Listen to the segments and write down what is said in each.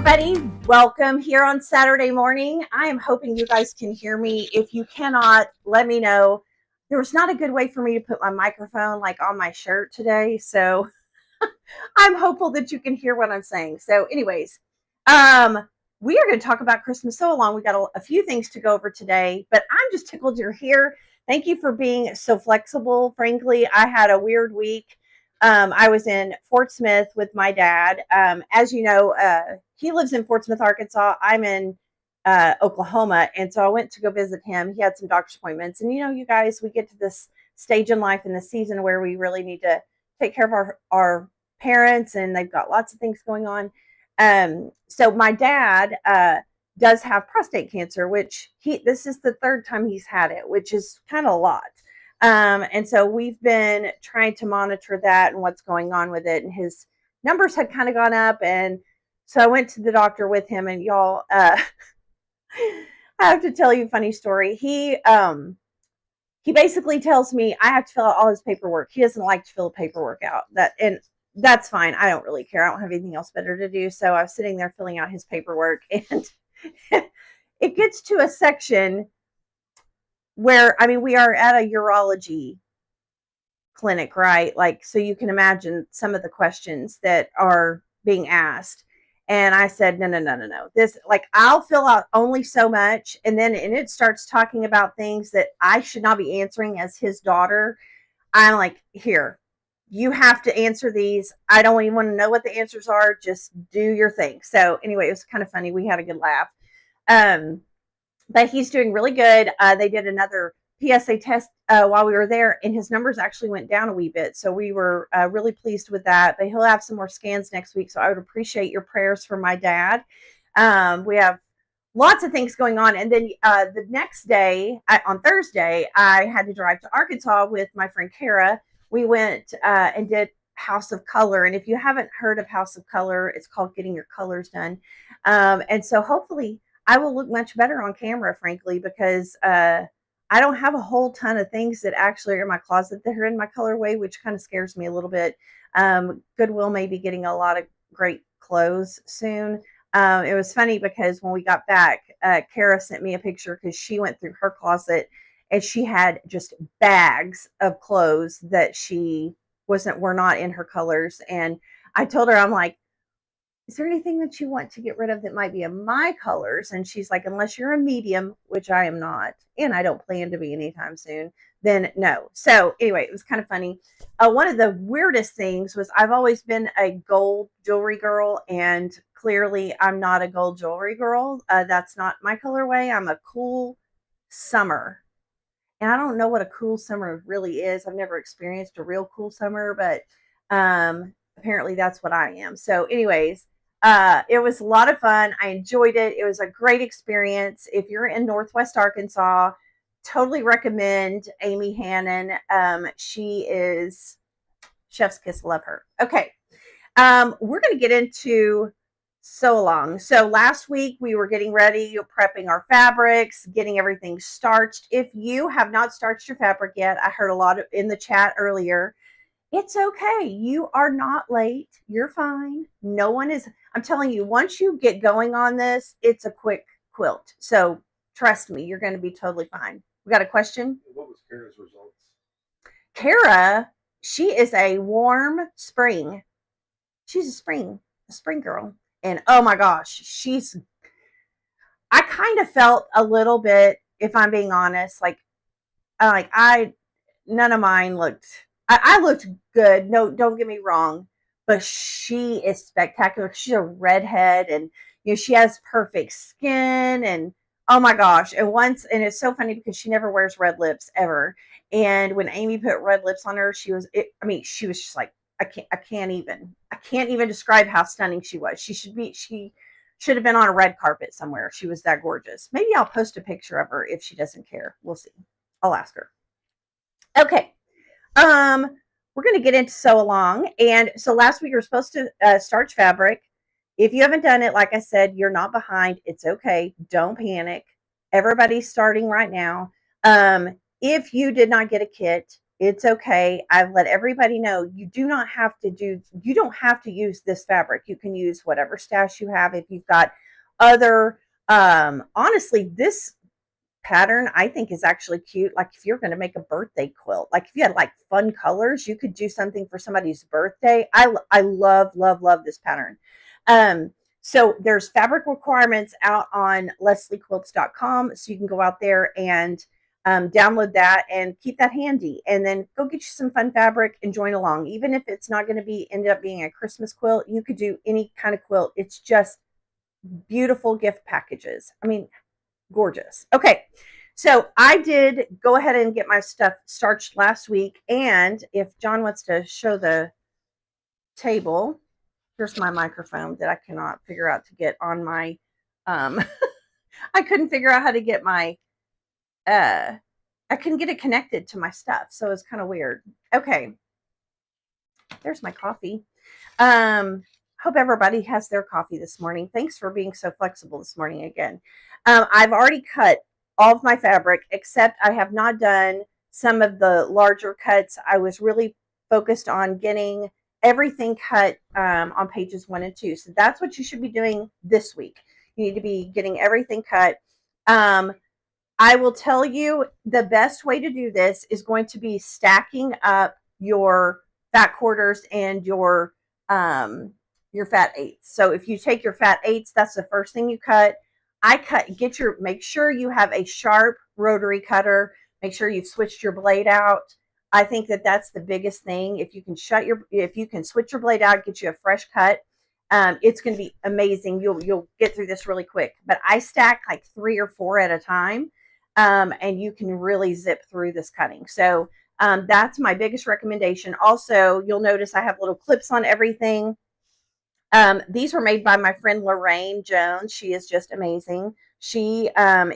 everybody. Welcome here on Saturday morning. I am hoping you guys can hear me. If you cannot, let me know. There was not a good way for me to put my microphone like on my shirt today, so I'm hopeful that you can hear what I'm saying. So, anyways, um, we are going to talk about Christmas so long. We got a few things to go over today, but I'm just tickled you're here. Thank you for being so flexible. Frankly, I had a weird week. I was in Fort Smith with my dad. As you know, he lives in Fort Smith, Arkansas. I'm in Oklahoma, and so I went to go visit him. He had some doctor's appointments, and you guys, we get to this stage in life in the season where we really need to take care of our parents, and they've got lots of things going on. So my dad does have prostate cancer, which this is the third time he's had it, which is kind of a lot. And so we've been trying to monitor that and what's going on with it. And his numbers had kind of gone up. And so I went to the doctor with him, and y'all, I have to tell you a funny story. He basically tells me I have to fill out all his paperwork. He doesn't like to fill paperwork out. And that's fine. I don't really care. I don't have anything else better to do. So I was sitting there filling out his paperwork, and it gets to a section where, we are at a urology clinic, right? Like, so you can imagine some of the questions that are being asked. And I said, no. This, like, I'll fill out only so much. And it starts talking about things that I should not be answering as his daughter. I'm like, here, you have to answer these. I don't even want to know what the answers are. Just do your thing. So anyway, it was kind of funny. We had a good laugh. But he's doing really good. They did another PSA test while we were there, and his numbers actually went down a wee bit. So we were really pleased with that. But he'll have some more scans next week. So I would appreciate your prayers for my dad. We have lots of things going on. And then the next day, on Thursday, I had to drive to Arkansas with my friend Kara. We went and did House of Color. And if you haven't heard of House of Color, it's called Getting Your Colors Done. And so hopefully I will look much better on camera, frankly, because I don't have a whole ton of things that actually are in my closet that are in my colorway, which kind of scares me a little bit. Goodwill may be getting a lot of great clothes soon. It was funny because when we got back, Kara sent me a picture because she went through her closet and she had just bags of clothes that were not in her colors. And I told her, I'm like, is there anything that you want to get rid of that might be in my colors? And she's like, unless you're a medium, which I am not, and I don't plan to be anytime soon, then no. So anyway, it was kind of funny. One of the weirdest things was I've always been a gold jewelry girl, and clearly I'm not a gold jewelry girl. That's not my colorway. I'm a cool summer. And I don't know what a cool summer really is. I've never experienced a real cool summer, but apparently that's what I am. So anyways, it was a lot of fun. I enjoyed it. It was a great experience. If you're in Northwest Arkansas, totally recommend Amy Hannon. She is chef's kiss. Love her. Okay. We're going to get into sew along. So last week we were getting ready, prepping our fabrics, getting everything starched. If you have not starched your fabric yet, I heard a lot in the chat earlier. It's okay. You are not late. You're fine. No one is. I'm telling you, once you get going on this, it's a quick quilt. So trust me, you're going to be totally fine. We got a question? What was Kara's results? Kara, she is a warm spring. She's a spring girl. And oh my gosh, I kind of felt a little bit, if I'm being honest, none of mine looked, I looked good. No, don't get me wrong, but she is spectacular. She's a redhead, and she has perfect skin, and oh my gosh. And it's so funny because she never wears red lips ever. And when Amy put red lips on her, she was just like, I can't even describe how stunning she was. She should have been on a red carpet somewhere. She was that gorgeous. Maybe I'll post a picture of her if she doesn't care. We'll see. I'll ask her. Okay. We're going to get into sew along. And so last week we were supposed to starch fabric. If you haven't done it, like I said, you're not behind. It's okay. Don't panic. Everybody's starting right now. If you did not get a kit, It's okay. I've let everybody know you don't have to use this fabric. You can use whatever stash you have. If you've got other, honestly, this pattern I think is actually cute. Like if you're going to make a birthday quilt, like if you had like fun colors, you could do something for somebody's birthday. I love this pattern. Um, so there's fabric requirements out on lesliequilts.com, so you can go out there and download that and keep that handy, and then go get you some fun fabric and join along. Even if it's not going to be end up being a Christmas quilt, you could do any kind of quilt. It's just beautiful gift packages. I mean, gorgeous. Okay, so I did go ahead and get my stuff starched last week, and if John wants to show the table, here's my microphone that I cannot figure out to get on my I couldn't figure out how to get my I couldn't get it connected to my stuff, so it's kind of weird. Okay, there's my coffee. Hope everybody has their coffee this morning. Thanks for being so flexible this morning again. I've already cut all of my fabric, except I have not done some of the larger cuts. I was really focused on getting everything cut on pages 1 and 2. So that's what you should be doing this week. You need to be getting everything cut. I will tell you the best way to do this is going to be stacking up your fat quarters and your fat eighths. So if you take your fat eighths, that's the first thing you cut. Make sure you have a sharp rotary cutter. Make sure you've switched your blade out. I think that that's the biggest thing. If you can switch your blade out, get you a fresh cut. It's going to be amazing. You'll get through this really quick. But I stack like 3 or 4 at a time, and you can really zip through this cutting. So that's my biggest recommendation. Also, you'll notice I have little clips on everything. These were made by my friend Lorraine Jones. She is just amazing. She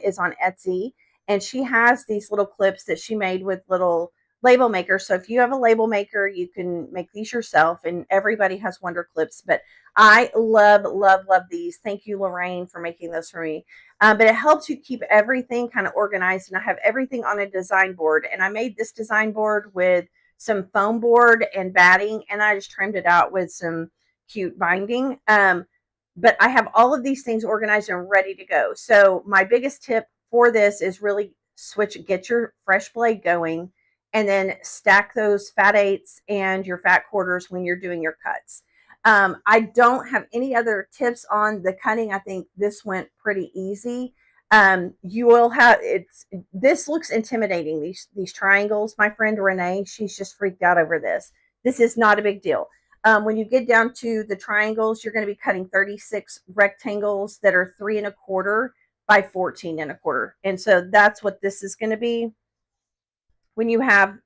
is on Etsy, and she has these little clips that she made with little label makers. So if you have a label maker, you can make these yourself, and everybody has wonder clips. But I love these. Thank you, Lorraine, for making those for me. But it helps you keep everything kind of organized, and I have everything on a design board. And I made this design board with some foam board and batting, and I just trimmed it out with some cute binding. But I have all of these things organized and ready to go. So my biggest tip for this is really get your fresh blade going, and then stack those fat eighths and your fat quarters when you're doing your cuts. I don't have any other tips on the cutting. I think this went pretty easy. You will have this looks intimidating. These triangles. My friend Renee, she's just freaked out over this. This is not a big deal. When you get down to the triangles, you're going to be cutting 36 rectangles that are 3 1/4 by 14 1/4. And so that's what this is going to be. When you have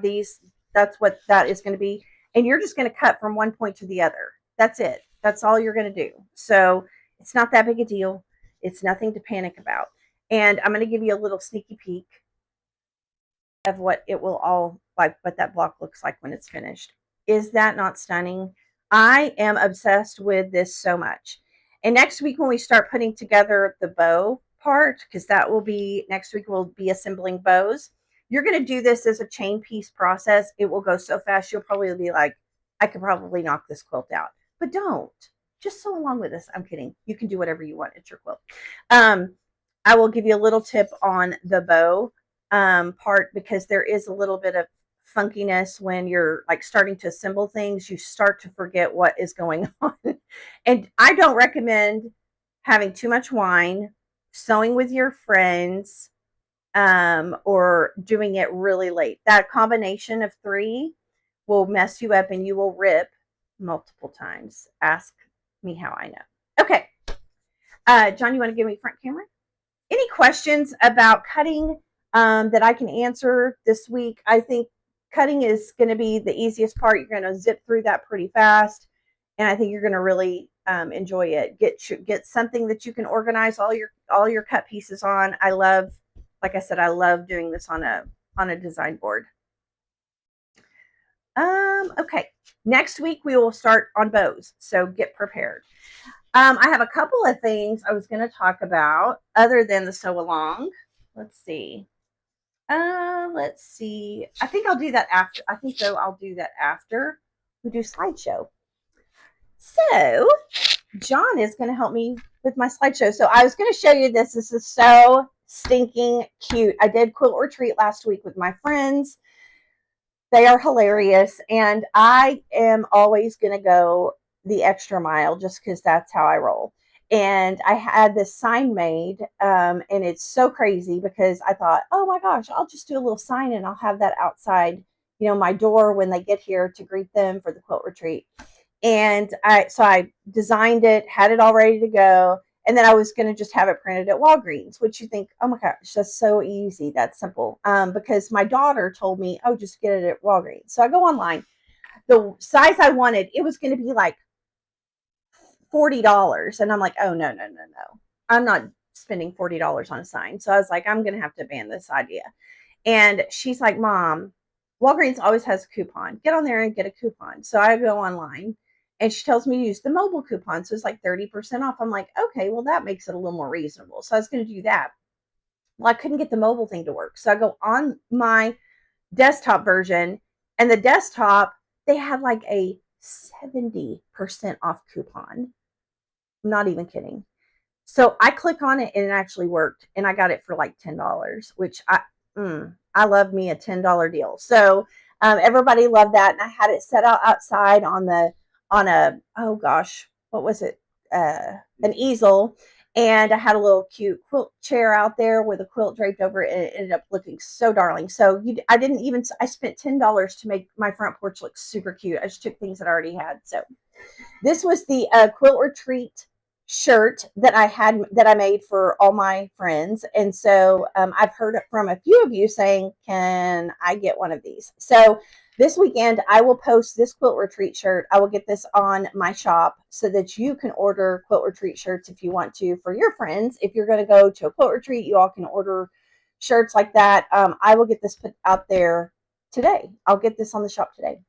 these, that's what that is going to be. And you're just going to cut from one point to the other. That's it. That's all you're going to do. So it's not that big a deal. It's nothing to panic about. And I'm going to give you a little sneaky peek of what it will all like, what that block looks like when it's finished. Is that not stunning? I am obsessed with this so much. And next week when we start putting together the bow part, because that will be next week, we'll be assembling bows. You're going to do this as a chain piece process. It will go so fast. You'll probably be like, I could probably knock this quilt out. But don't. Just sew along with this. I'm kidding. You can do whatever you want. It's your quilt. I will give you a little tip on the bow part, because there is a little bit of funkiness when you're like starting to assemble things. You start to forget what is going on. And I don't recommend having too much wine, sewing with your friends, or doing it really late. That combination of 3 will mess you up and you will rip multiple times. Ask me how I know. Okay. John, you want to give me front camera? Any questions about cutting that I can answer this week? I think cutting is going to be the easiest part. You're going to zip through that pretty fast, and I think you're going to really enjoy it. Get something that you can organize all your cut pieces on. Like I said, I love doing this on a design board. Okay, next week we will start on bows, so get prepared. I have a couple of things I was going to talk about other than the sew along. Let's see. Let's see. I think I'll do that after. I think though I'll do that after we do slideshow. So John is going to help me with my slideshow. So I was going to show you this. This is so stinking cute. I did quilt retreat last week with my friends. They are hilarious, and I am always going to go the extra mile just because that's how I roll. And I had this sign made, and it's so crazy because I thought, oh my gosh, I'll just do a little sign and I'll have that outside, my door when they get here to greet them for the quilt retreat. And I designed it, had it all ready to go, and then I was going to just have it printed at Walgreens, which you think, oh my gosh, that's so easy, that's simple. Because my daughter told me, oh, just get it at Walgreens. So I go online. The size I wanted, it was going to be like $40, and I'm like, oh no, no, no, no, I'm not spending $40 on a sign. So I was like, I'm going to have to ban this idea. And she's like, Mom, Walgreens always has a coupon. Get on there and get a coupon. So I go online and she tells me to use the mobile coupon. So it's like 30% off. I'm like, okay, well, that makes it a little more reasonable. So I was going to do that. Well, I couldn't get the mobile thing to work. So I go on my desktop version, and the desktop, they had like a 70% off coupon. I'm not even kidding. So I click on it and it actually worked, and I got it for like $10, which I love me a $10 deal. So everybody loved that, and I had it set out outside on a, oh gosh, what was it? An easel, and I had a little cute quilt chair out there with a quilt draped over it, and it ended up looking so darling. So I spent $10 to make my front porch look super cute. I just took things that I already had. So this was the quilt retreat shirt that I made for all my friends. And so I've heard from a few of you saying, can I get one of these? So this weekend, I will post this quilt retreat shirt. I will get this on my shop so that you can order quilt retreat shirts if you want to for your friends. If you're going to go to a quilt retreat, you all can order shirts like that. I will get this put out there today. I'll get this on the shop today.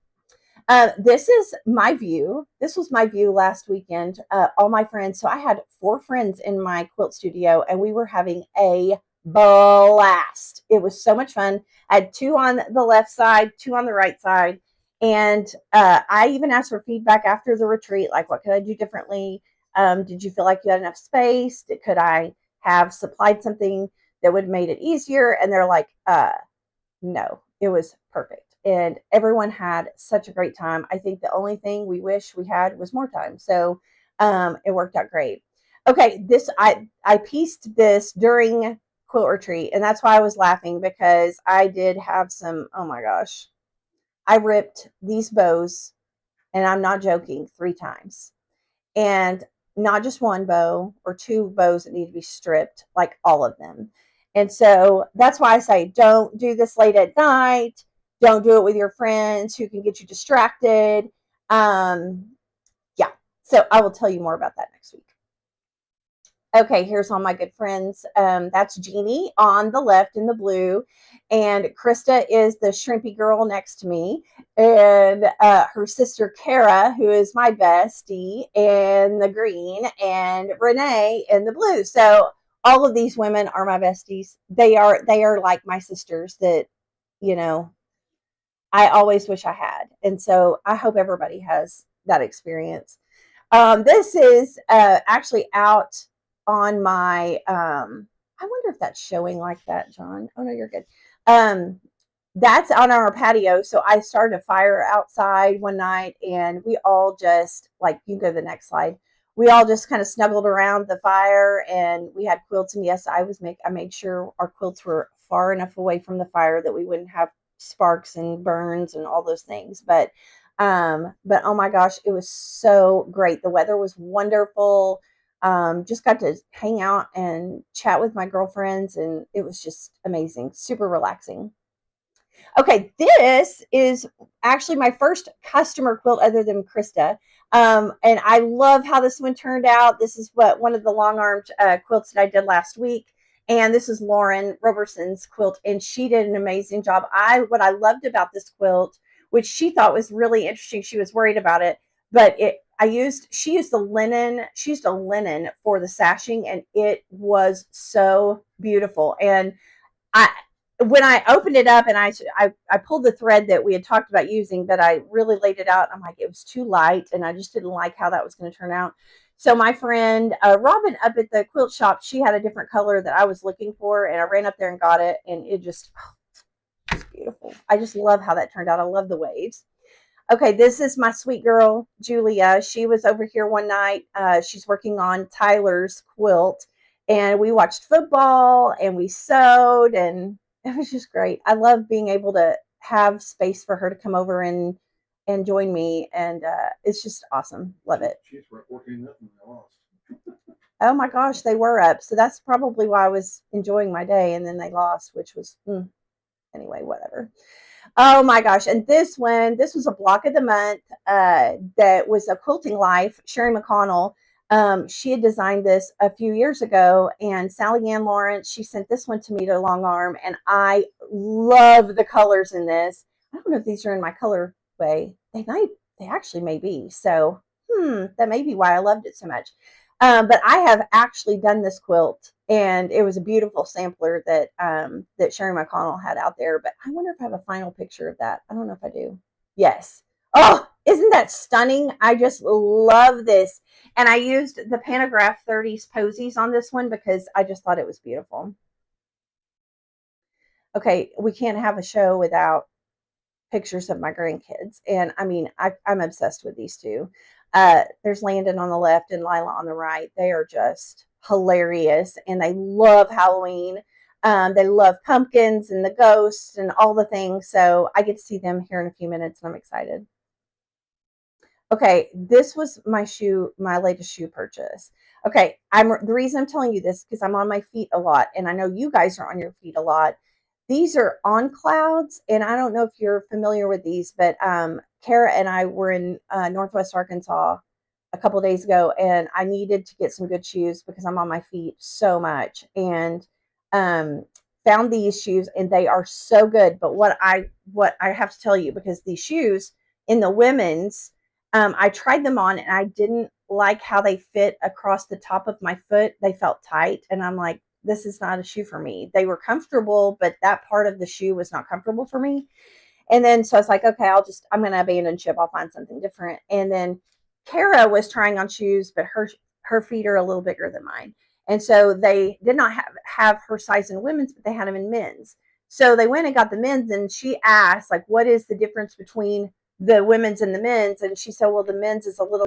This is my view. This was my view last weekend. All my friends. So I had 4 friends in my quilt studio, and we were having a blast. It was so much fun. I had 2 on the left side, 2 on the right side. And I even asked for feedback after the retreat, like, what could I do differently? Did you feel like you had enough space? Could I have supplied something that would have made it easier? And they're like, no, it was perfect. And everyone had such a great time. I think the only thing we wish we had was more time. So it worked out great. Okay, I pieced this during quilt retreat, and that's why I was laughing, because I did have some, oh my gosh, I ripped these bows, and I'm not joking, 3 times. And not just 1 bow or 2 bows that need to be stripped, like all of them. And so that's why I say, don't do this late at night. Don't do it with your friends who can get you distracted. Yeah, so I will tell you more about that next week. Okay, here's all my good friends. That's Jeannie on the left in the blue, and Krista is the shrimpy girl next to me, and her sister Kara, who is my bestie, in the green, and Renee in the blue. So all of these women are my besties. They are like my sisters that, I always wish I had. And so I hope everybody has that experience. This is actually out on my, I wonder if that's showing like that, John. Oh, no, you're good. That's on our patio. So I started a fire outside one night, and we all just, like, you can go to the next slide. We all just kind of snuggled around the fire, and we had quilts. And yes, I made sure our quilts were far enough away from the fire that we wouldn't have sparks and burns and all those things. But oh my gosh, it was so great. The weather was wonderful. Just got to hang out and chat with my girlfriends, and it was just amazing, super relaxing. Okay, this is actually my first customer quilt other than Krista. And I love how this one turned out. This is one of the long-armed quilts that I did last week. And this is Lauren Roberson's quilt, and she did an amazing job. What I loved about this quilt, which she thought was really interesting, she was worried about it, but she used a linen for the sashing, and it was so beautiful. And when I opened it up and I pulled the thread that we had talked about using, but I really laid it out. I'm like, it was too light, and I just didn't like how that was going to turn out. So my friend Robin up at the quilt shop, she had a different color that I was looking for, and I ran up there and got it, and it just it's beautiful. I just love how that turned out. I love the waves. Okay, this is my sweet girl, Julia. She was over here one night. She's working on Tyler's quilt, and we watched football and we sewed, and it was just great. I love being able to have space for her to come over and join me, and it's just awesome. Love it. She's working up and lost. Oh my gosh, they were up, so that's probably why I was enjoying my day, and then they lost, which was anyway, whatever. Oh my gosh. And this one, this was a block of the month that was a quilting life. Sherry McConnell, she had designed this a few years ago. And Sally Ann Lawrence, she sent this one to me to Long Arm. And I love the colors in this. I don't know if these are in my color way. They actually may be. So, that may be why I loved it so much. But I have actually done this quilt, and it was a beautiful sampler that that Sherry McConnell had out there. But I wonder if I have a final picture of that. I don't know if I do. Yes. Oh, isn't that stunning? I just love this. And I used the Pantograph 30s posies on this one because I just thought it was beautiful. Okay, we can't have a show without pictures of my grandkids. And I mean, I'm obsessed with these two. There's Landon on the left and Lila on the right. They are just hilarious, and they love Halloween. They love pumpkins and the ghosts and all the things. So I get to see them here in a few minutes, and I'm excited. Okay, this was my latest shoe purchase. Okay, the reason I'm telling you this because I'm on my feet a lot, and I know you guys are on your feet a lot. These are On Clouds, and I don't know if you're familiar with these, but Kara and I were in Northwest Arkansas a couple of days ago, and I needed to get some good shoes because I'm on my feet so much, and um, found these shoes, and they are so good. But what I have to tell you, because these shoes in the women's, I tried them on, and I didn't like how they fit across the top of my foot. They felt tight, and I'm like, this is not a shoe for me. They were comfortable, but that part of the shoe was not comfortable for me. And then so I was like, okay, I'm going to abandon ship. I'll find something different. And then Kara was trying on shoes, but her feet are a little bigger than mine. And so they did not have her size in women's, but they had them in men's. So they went and got the men's, and she asked, like, what is the difference between the women's and the men's? And she said, well, the men's is a little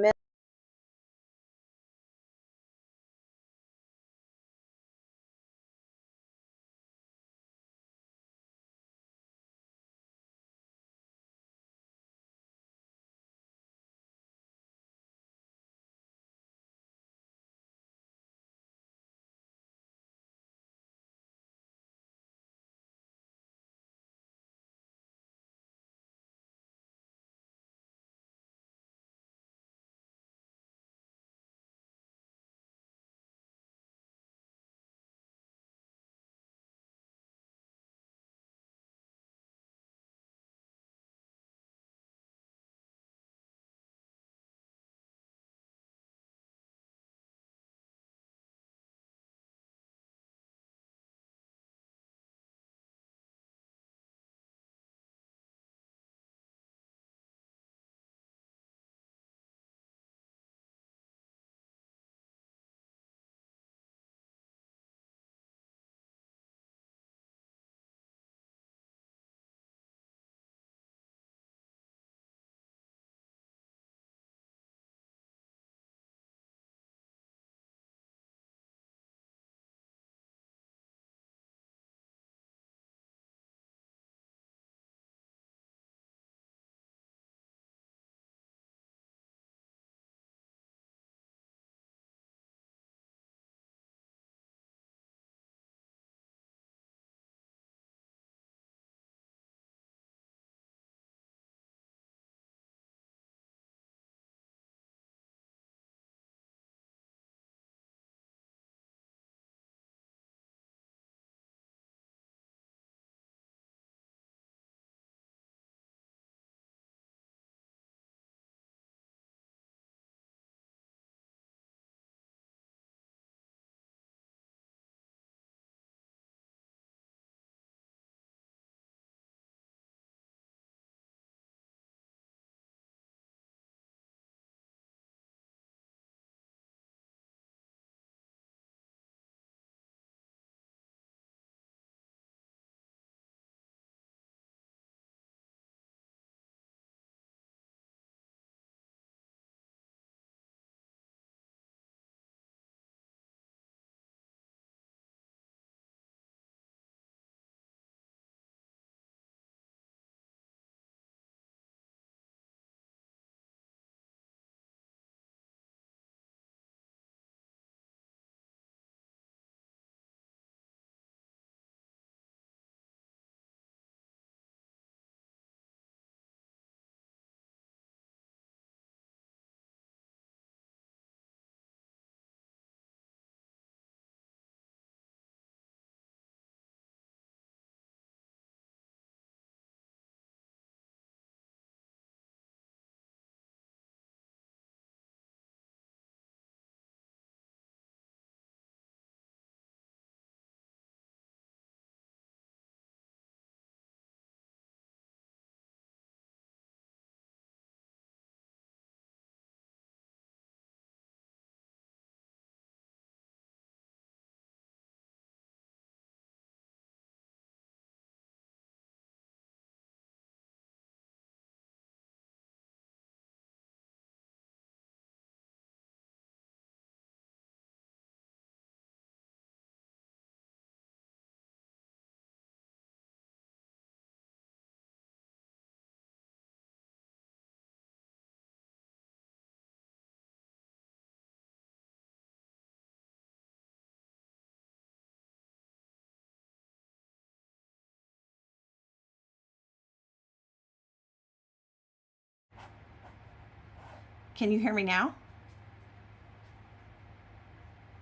Can you hear me now?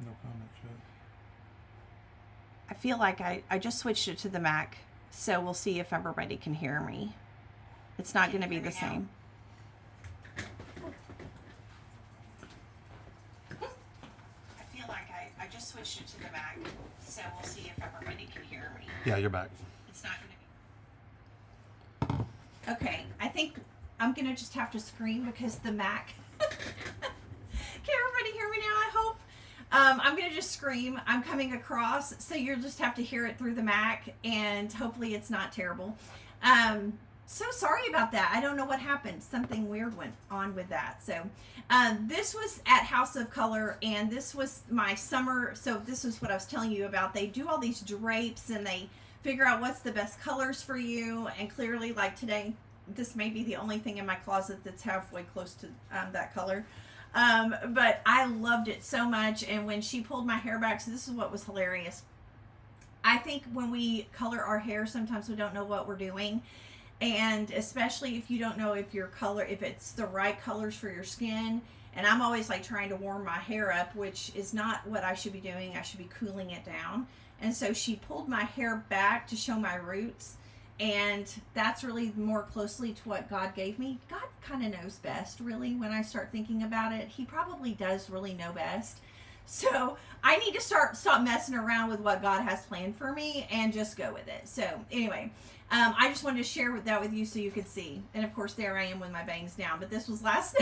No comments yet. I feel like I just switched it to the Mac, so we'll see if everybody can hear me. It's not going to be the same. I feel like I just switched it to the Mac, so we'll see if everybody can hear me. Yeah, you're back. It's not going to be. Okay, I think I'm going to just have to scream because the Mac. Can everybody hear me now, I hope? I'm going to just scream. I'm coming across, so you'll just have to hear it through the Mac, and hopefully it's not terrible. So sorry about that. I don't know what happened. Something weird went on with that. So this was at House of Color, and this was my summer. So this is what I was telling you about. They do all these drapes, and they figure out what's the best colors for you. And clearly, like today, this may be the only thing in my closet that's halfway close to that color. But I loved it so much. And when she pulled my hair back, so this is what was hilarious. I think when we color our hair, sometimes we don't know what we're doing. And especially if you don't know if it's the right colors for your skin. And I'm always like trying to warm my hair up, which is not what I should be doing. I should be cooling it down. And so she pulled my hair back to show my roots. And that's really more closely to what God gave me. God kind of knows best, really, when I start thinking about it. He probably does really know best. So I need to stop messing around with what God has planned for me and just go with it. So anyway, I just wanted to share that with you so you could see. And of course, there I am with my bangs down. But this was last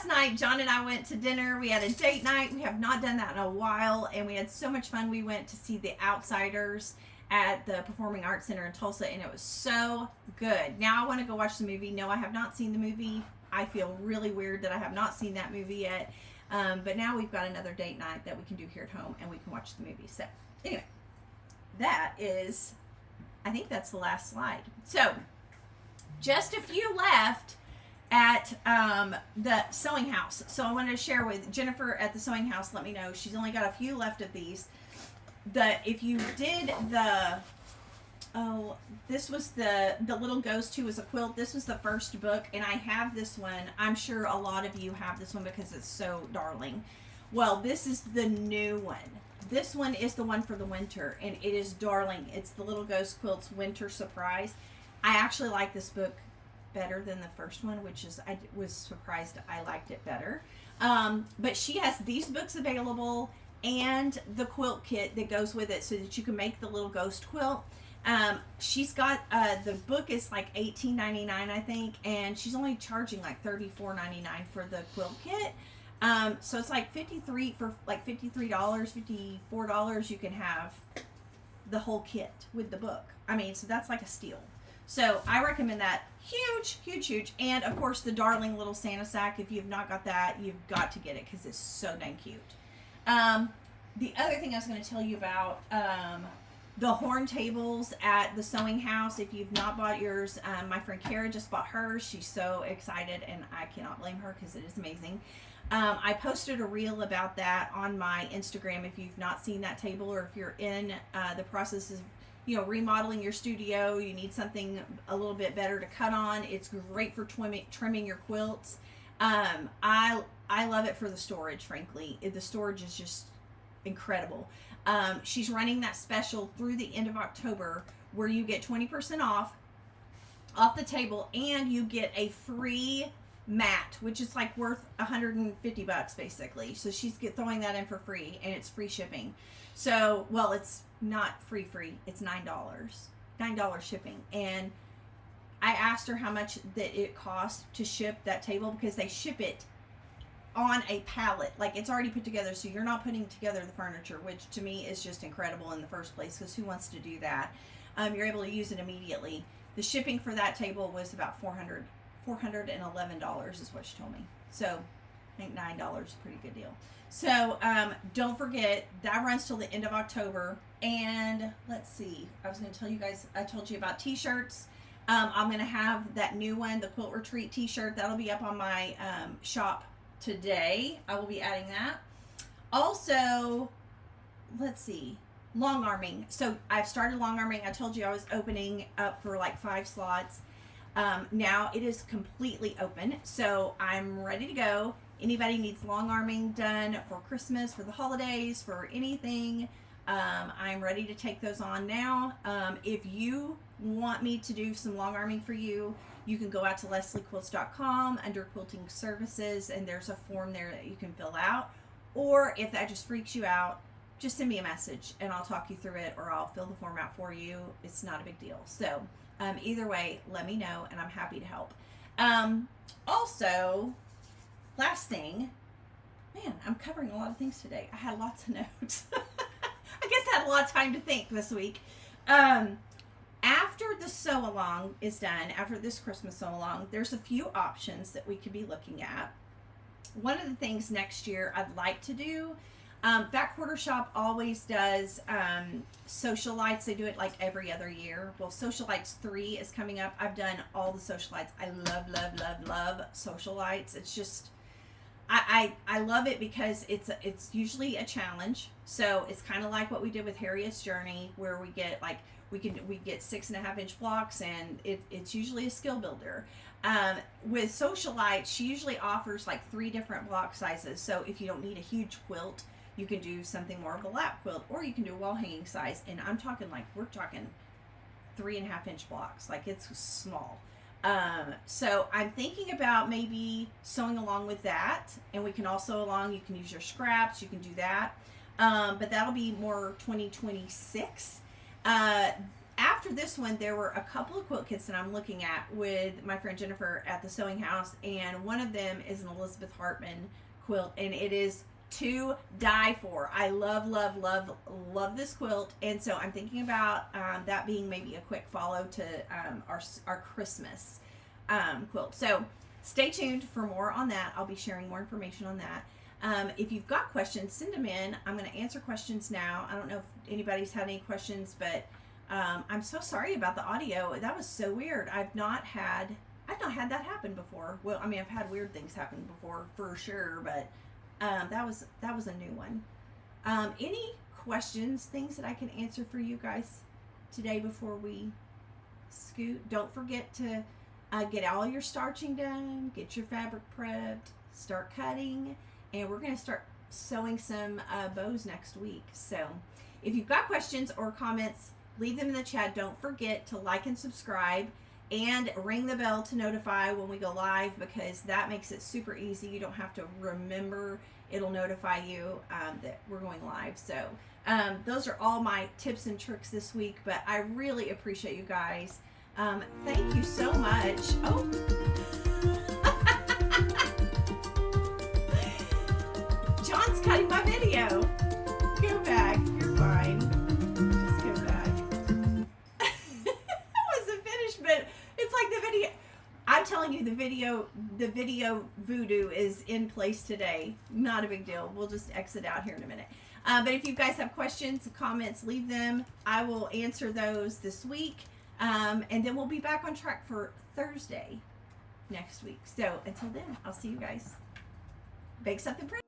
night. John and I went to dinner. We had a date night. We have not done that in a while, and we had so much fun. We went to see The Outsiders at the Performing Arts Center in Tulsa, and it was so good. Now I want to go watch the movie. No, I have not seen the movie. I feel really weird that I have not seen that movie yet. But now we've got another date night that we can do here at home, and we can watch the movie. So anyway, I think that's the last slide. So just a few left at the sewing house. So I wanted to share with Jennifer at the sewing house. Let me know. She's only got a few left of these. If you did this was the Little Ghost Who Was a Quilt. This was the first book, and I have this one. I'm sure a lot of you have this one because it's so darling. Well, this is the new one. This one is the one for the winter, and it is darling. It's the Little Ghost Quilts Winter Surprise. I actually like this book better than the first one, which is, I was surprised I liked it better. But she has these books available and the quilt kit that goes with it so that you can make the little ghost quilt. She's got the book is like $18.99, I think, and she's only charging like $34.99 for the quilt kit. So it's like $53 for like $53, $54. You can have the whole kit with the book. I mean, so that's like a steal. So I recommend that. Huge, huge, huge. And of course, the darling little Santa sack. If you've not got that, you've got to get it because it's so dang cute. The other thing I was going to tell you about, the horn tables at the sewing house. If you've not bought yours, my friend Kara just bought hers. She's so excited, and I cannot blame her because it is amazing. I posted a reel about that on my Instagram. If you've not seen that table, or if you're in the process of remodeling your studio, you need something a little bit better to cut on. It's great for trimming your quilts. I love it for the storage, frankly. The storage is just incredible. She's running that special through the end of October where you get 20% off the table, and you get a free mat, which is like worth $150 basically. So she's throwing that in for free, and it's free shipping. So, well, it's not free, it's $9 shipping. And I asked her how much that it cost to ship that table, because they ship it on a pallet, like it's already put together, so you're not putting together the furniture, which to me is just incredible in the first place, because who wants to do that? You're able to use it immediately. The shipping for that table was about $411 is what she told me. So I think $9 is a pretty good deal. So don't forget, that runs till the end of October. And let's see, I was going to tell you guys, I told you about t-shirts. I'm going to have that new one, the Quilt Retreat t-shirt, that'll be up on my shop today. I will be adding that. Also, let's see, long arming. So I've started long arming. I told you I was opening up for like 5 slots. Now it is completely open, so I'm ready to go. Anybody needs long arming done for Christmas, for the holidays, for anything, I'm ready to take those on now. If you want me to do some long arming for you, you can go out to lesliequilts.com under quilting services, and there's a form there that you can fill out. Or if that just freaks you out, just send me a message and I'll talk you through it, or I'll fill the form out for you. It's not a big deal. So either way, let me know and I'm happy to help. Also, last thing, man, I'm covering a lot of things today. I had lots of notes. I guess I had a lot of time to think this week. After the sew along is done, after this Christmas sew along, there's a few options that we could be looking at. One of the things next year I'd like to do, Fat Quarter Shop always does socialites. They do it like every other year. Well, Socialites 3 is coming up. I've done all the socialites. I love socialites. It's just, I love it because it's usually a challenge. So it's kind of like what we did with Harriet's Journey, where we get like we get 6.5-inch blocks, and it's usually a skill builder. With Socialite, she usually offers like 3 different block sizes. So if you don't need a huge quilt, you can do something more of a lap quilt, or you can do a wall hanging size. And I'm talking like, we're talking 3.5-inch blocks. Like, it's small. So I'm thinking about maybe sewing along with that, and we can also you can use your scraps, you can do that. But that'll be more 2026. After this one, there were a couple of quilt kits that I'm looking at with my friend Jennifer at the sewing house, and one of them is an Elizabeth Hartman quilt, and it is to die for. I love this quilt, and so I'm thinking about that being maybe a quick follow to our Christmas quilt. So stay tuned for more on that. I'll be sharing more information on that. If you've got questions, send them in. I'm going to answer questions now. I don't know if anybody's had any questions, but I'm so sorry about the audio. That was so weird. I've not had that happen before. Well, I mean, I've had weird things happen before for sure, but that was a new one. Any questions, things that I can answer for you guys today before we scoot? Don't forget to get all your starching done, get your fabric prepped, start cutting, and we're going to start sewing some bows next week. So if you've got questions or comments, leave them in the chat. Don't forget to like and subscribe and ring the bell to notify when we go live, because that makes it super easy. You don't have to remember. It'll notify you that we're going live. So those are all my tips and tricks this week, but I really appreciate you guys. Thank you so much. Oh. John's cutting my video. Go back. You're fine. Just go back. I wasn't finished, but it's like the video. I'm telling you, the video voodoo is in place today. Not a big deal. We'll just exit out here in a minute. But if you guys have questions, comments, leave them. I will answer those this week. And then we'll be back on track for Thursday next week. So until then, I'll see you guys. Bake something pretty.